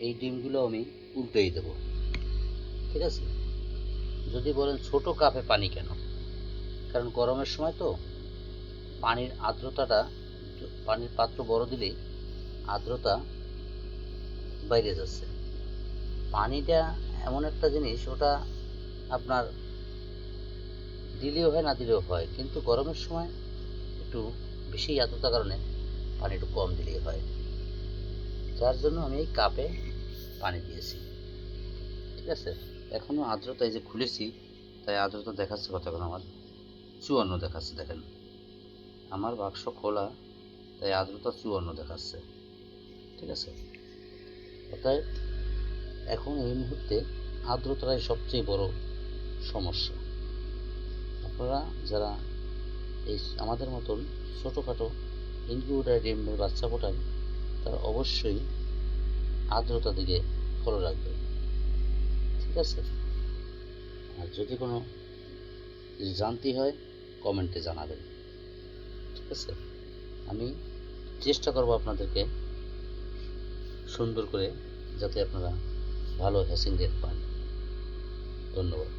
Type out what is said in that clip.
এই ডিমগুলো আমি উল্টেই দেব। ঠিক আছে? যদি বলেন ছোট কাপে পানি কেন, কারণ গরমের সময় তো পানির আর্দ্রতাটা, পানির পাত্র বড় দিলেই আর্দ্রতা বাইরে যাচ্ছে। পানিটা এমন একটা জিনিস, ওটা আপনার দিলেও হয় না দিলেও হয়, কিন্তু গরমের সময় একটু বেশি আর্দ্রতার কারণে পানি একটু কম দিলেই হয়। যার জন্য আমি এই কাপে পানি দিয়েছি। ঠিক আছে? এখনও আর্দ্রতা, এই যে খুলেছি তাই আর্দ্রতা দেখাচ্ছে কতক্ষণ, আমার 54 দেখাচ্ছে। দেখেন আমার বাক্স খোলা, তাই আর্দ্রতা 54 দেখাচ্ছে। ঠিক আছে? অতএব এখন এই মুহূর্তে আর্দ্রতাটাই সবচেয়ে বড় সমস্যা। আপনারা যারা এই আমাদের মতন ছোটোখাটো ইনকিউবেটর ডিমের বাচ্চা ফোটান, তারা অবশ্যই আর্দ্রতার দিকে ফলো রাখবে। ঠিক আছে? আর যদি কোনো কিছু জানতে হয় কমেন্টে জানাবেন। ঠিক আছে? আমি চেষ্টা করব আপনাদেরকে সুন্দর করে, যাতে আপনারা ভালো হ্যাচিং রেট পান। ধন্যবাদ।